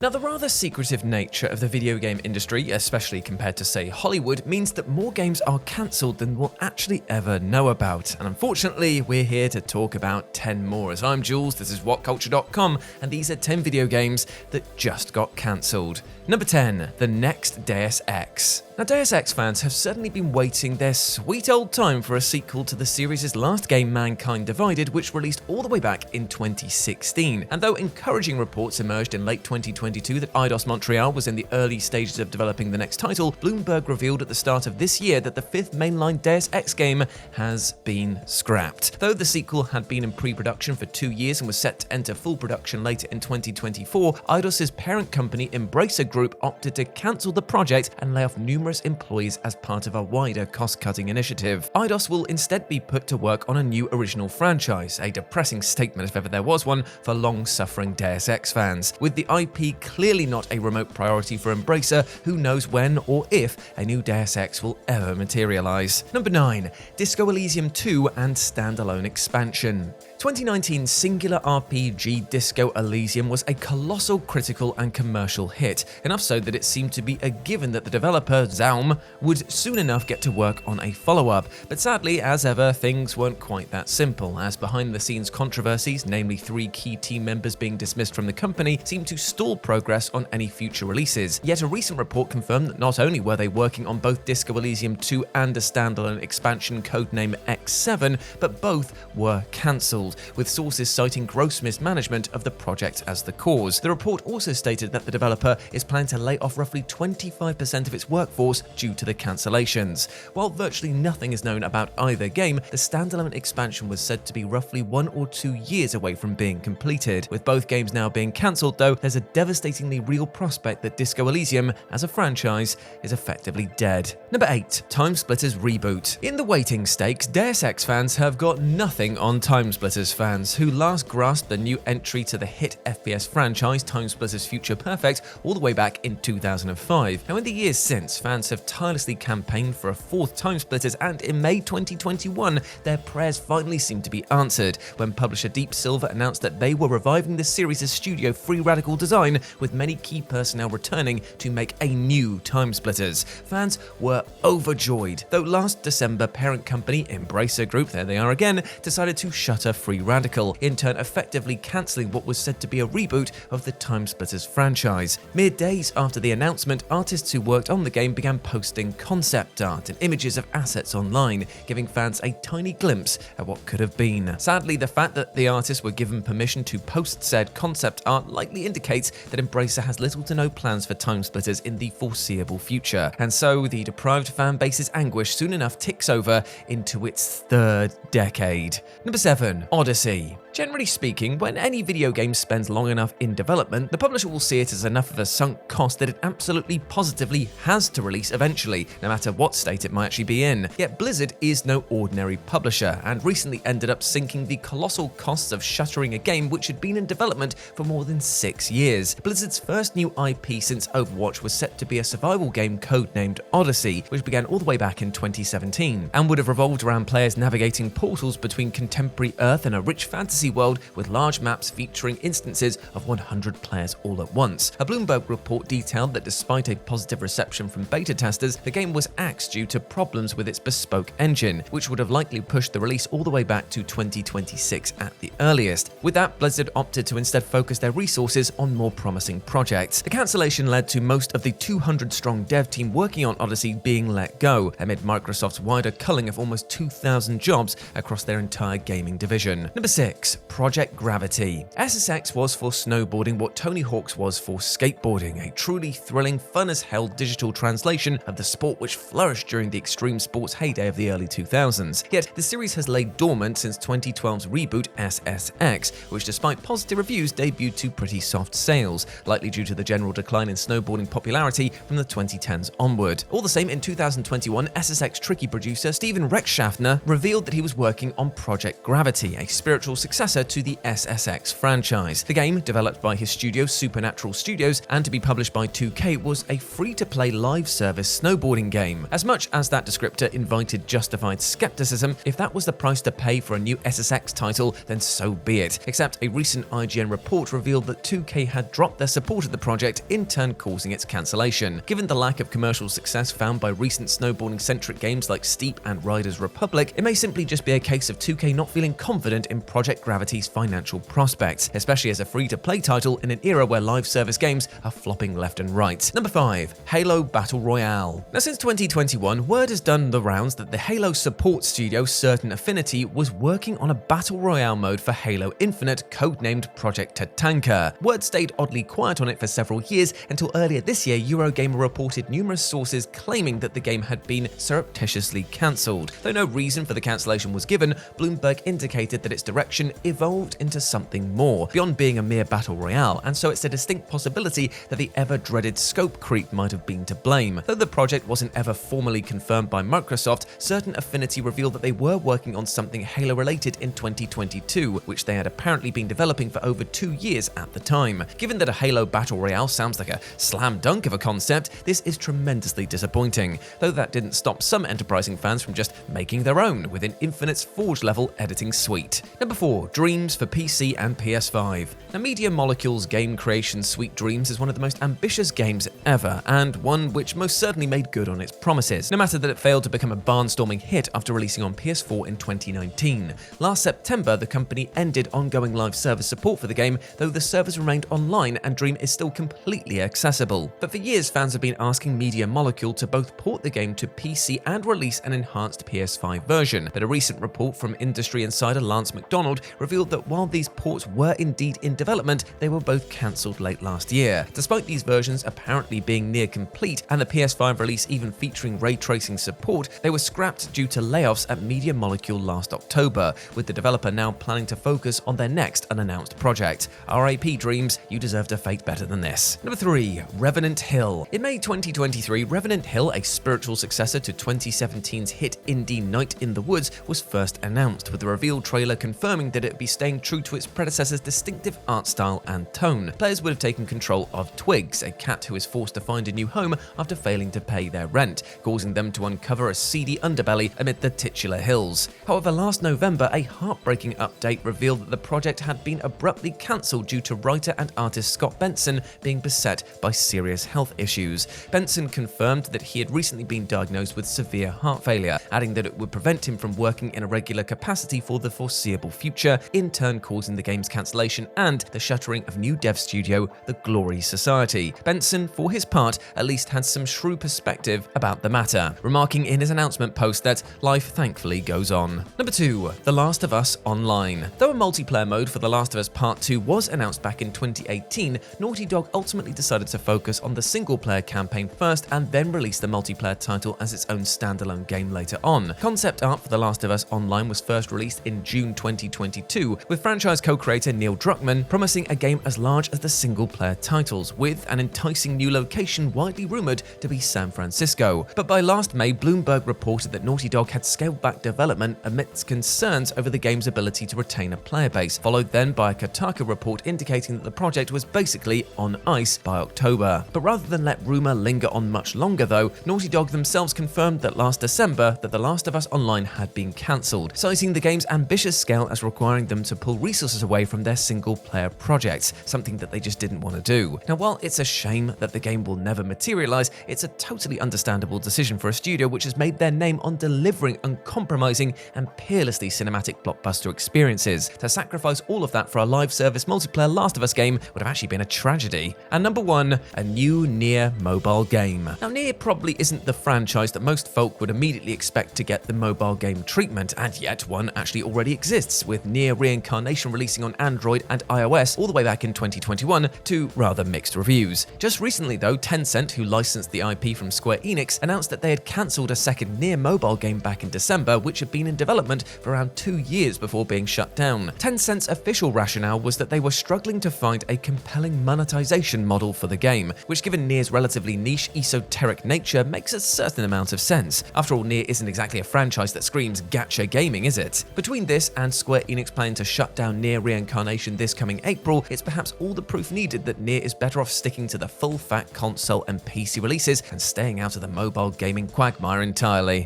Now, the rather secretive nature of the video game industry, especially compared to, say, Hollywood, means that more games are cancelled than we'll actually ever know about. And unfortunately, we're here to talk about 10 more. As I'm Jules, this is WhatCulture.com, and these are 10 video games that just got cancelled. Number 10, the Next DSX. Now, Deus Ex fans have certainly been waiting their sweet old time for a sequel to the series' last game, Mankind Divided, which released all the way back in 2016. And though encouraging reports emerged in late 2022 that Eidos Montreal was in the early stages of developing the next title, Bloomberg revealed at the start of this year that the fifth mainline Deus Ex game has been scrapped. Though the sequel had been in pre-production for 2 years and was set to enter full production later in 2024, Eidos' parent company, Embracer Group, opted to cancel the project and lay off numerous employees as part of a wider cost-cutting initiative. Eidos will instead be put to work on a new original franchise, a depressing statement if ever there was one for long-suffering Deus Ex fans. With the IP clearly not a remote priority for Embracer, who knows when or if a new Deus Ex will ever materialize. Number 9, Disco Elysium 2 and Standalone expansion. 2019's singular RPG Disco Elysium was a colossal critical and commercial hit, enough so that it seemed to be a given that the developer, Zaum, would soon enough get to work on a follow-up. But sadly, as ever, things weren't quite that simple, as behind-the-scenes controversies, namely 3 key team members being dismissed from the company, seemed to stall progress on any future releases. Yet a recent report confirmed that not only were they working on both Disco Elysium 2 and a standalone expansion codename X7, but both were cancelled, with sources citing gross mismanagement of the project as the cause. The report also stated that the developer is planning to lay off roughly 25% of its workforce due to the cancellations. While virtually nothing is known about either game, the standalone expansion was said to be roughly 1 or 2 years away from being completed. With both games now being cancelled, though, there's a devastatingly real prospect that Disco Elysium, as a franchise, is effectively dead. Number 8, Timesplitters Reboot. In the waiting stakes, Deus Ex fans have got nothing on Timesplitters fans, who last grasped the new entry to the hit FPS franchise Timesplitters Future Perfect all the way back in 2005. Now, in the years since, fans have tirelessly campaigned for a 4th Timesplitters, and in May 2021, their prayers finally seemed to be answered when publisher Deep Silver announced that they were reviving the series' studio Free Radical design, with many key personnel returning to make a new Timesplitters. Fans were overjoyed, though last December, parent company Embracer Group, there they are again, decided to shutter Free Radical, in turn effectively cancelling what was said to be a reboot of the Timesplitters franchise. Mere days after the announcement, artists who worked on the game began posting concept art and images of assets online, giving fans a tiny glimpse at what could have been. Sadly, the fact that the artists were given permission to post said concept art likely indicates that Embracer has little to no plans for Timesplitters in the foreseeable future, and so the deprived fan base's anguish soon enough ticks over into its 3rd decade. Number 7, Odyssey. Generally speaking, when any video game spends long enough in development, the publisher will see it as enough of a sunk cost that it absolutely positively has to release eventually, no matter what state it might actually be in. Yet Blizzard is no ordinary publisher, and recently ended up sinking the colossal costs of shuttering a game which had been in development for more than 6 years. Blizzard's first new IP since Overwatch was set to be a survival game codenamed Odyssey, which began all the way back in 2017, and would have revolved around players navigating portals between contemporary Earth and a rich fantasy world with large maps featuring instances of 100 players all at once. A Bloomberg report detailed that despite a positive reception from beta testers, the game was axed due to problems with its bespoke engine, which would have likely pushed the release all the way back to 2026 at the earliest. With that, Blizzard opted to instead focus their resources on more promising projects. The cancellation led to most of the 200-strong dev team working on Odyssey being let go, amid Microsoft's wider culling of almost 2,000 jobs across their entire gaming division. Number 6, Project Gravity. SSX was for snowboarding what Tony Hawk's was for skateboarding, a truly thrilling, fun-as-hell digital translation of the sport which flourished during the extreme sports heyday of the early 2000s. Yet, the series has laid dormant since 2012's reboot SSX, which despite positive reviews debuted to pretty soft sales, likely due to the general decline in snowboarding popularity from the 2010s onward. All the same, in 2021, SSX Tricky producer Steven Rexschaffner revealed that he was working on Project Gravity, a a spiritual successor to the SSX franchise. The game, developed by his studio Supernatural Studios and to be published by 2K, was a free-to-play live service snowboarding game. As much as that descriptor invited justified skepticism, if that was the price to pay for a new SSX title, then so be it. Except a recent IGN report revealed that 2K had dropped their support of the project, in turn causing its cancellation. Given the lack of commercial success found by recent snowboarding-centric games like Steep and Riders Republic, it may simply just be a case of 2K not feeling confident in Project Gravity's financial prospects, especially as a free-to-play title in an era where live service games are flopping left and right. Number 5. Halo Battle Royale. Now, since 2021, word has done the rounds that the Halo support studio Certain Affinity was working on a Battle Royale mode for Halo Infinite, codenamed Project Tatanka. Word stayed oddly quiet on it for several years until earlier this year Eurogamer reported numerous sources claiming that the game had been surreptitiously cancelled. Though no reason for the cancellation was given, Bloomberg indicated that its direction evolved into something more, beyond being a mere battle royale, and so it's a distinct possibility that the ever-dreaded scope creep might have been to blame. Though the project wasn't ever formally confirmed by Microsoft, Certain Affinity revealed that they were working on something Halo-related in 2022, which they had apparently been developing for over 2 years at the time. Given that a Halo Battle Royale sounds like a slam dunk of a concept, this is tremendously disappointing, though that didn't stop some enterprising fans from just making their own within Infinite's Forge-level editing suite. Number 4. Dreams for PC and PS5. Now, Media Molecule's game creation suite Dreams is one of the most ambitious games ever, and one which most certainly made good on its promises, no matter that it failed to become a barnstorming hit after releasing on PS4 in 2019. Last September, the company ended ongoing live service support for the game, though the servers remained online and Dream is still completely accessible. But for years, fans have been asking Media Molecule to both port the game to PC and release an enhanced PS5 version, but a recent report from industry insider Lance McDonald revealed that while these ports were indeed in development, they were both cancelled late last year. Despite these versions apparently being near complete and the PS5 release even featuring ray tracing support, they were scrapped due to layoffs at Media Molecule last October, with the developer now planning to focus on their next unannounced project. RIP Dreams, you deserved a fate better than this. Number 3. Revenant Hill. In May 2023, Revenant Hill, a spiritual successor to 2017's hit indie Night in the Woods, was first announced, with the reveal trailer confirming that it would be staying true to its predecessor's distinctive art style and tone. Players would have taken control of Twigs, a cat who is forced to find a new home after failing to pay their rent, causing them to uncover a seedy underbelly amid the titular hills. However, last November, a heartbreaking update revealed that the project had been abruptly cancelled due to writer and artist Scott Benson being beset by serious health issues. Benson confirmed that he had recently been diagnosed with severe heart failure, adding that it would prevent him from working in a regular capacity for the foreseeable future, in turn causing the game's cancellation and the shuttering of new dev studio, The Glory Society. Benson, for his part, at least had some shrewd perspective about the matter, remarking in his announcement post that life thankfully goes on. Number 2. The Last of Us Online. Though a multiplayer mode for The Last of Us Part 2 was announced back in 2018, Naughty Dog ultimately decided to focus on the single-player campaign first and then release the multiplayer title as its own standalone game later on. Concept art for The Last of Us Online was first released in June 2022, with franchise co-creator Neil Druckmann promising a game as large as the single-player titles, with an enticing new location widely rumored to be San Francisco. But by last May, Bloomberg reported that Naughty Dog had scaled back development amidst concerns over the game's ability to retain a player base, followed then by a Kotaku report indicating that the project was basically on ice by October. But rather than let rumor linger on much longer though, Naughty Dog themselves confirmed that last December that The Last of Us Online had been cancelled, citing the game's ambitious scale as requiring them to pull resources away from their single-player projects, something that they just didn't want to do. Now, while it's a shame that the game will never materialize, it's a totally understandable decision for a studio which has made their name on delivering uncompromising and peerlessly cinematic blockbuster experiences. To sacrifice all of that for a live service multiplayer Last of Us game would have actually been a tragedy. And number 1, a new Nier mobile game. Now, Nier probably isn't the franchise that most folk would immediately expect to get the mobile game treatment, and yet one actually already exists, with Nier Reincarnation releasing on Android and iOS all the way back in 2021 to rather mixed reviews. Just recently though, Tencent, who licensed the IP from Square Enix, announced that they had cancelled a second Nier mobile game back in December, which had been in development for around 2 years before being shut down. Tencent's official rationale was that they were struggling to find a compelling monetization model for the game, which, given Nier's relatively niche, esoteric nature, makes a certain amount of sense. After all, Nier isn't exactly a franchise that screams gacha gaming, is it? Between this and Square Enix planning to shut down Nier Reincarnation this coming April, it's perhaps all the proof needed that Nier is better off sticking to the full-fat console and PC releases and staying out of the mobile gaming quagmire entirely.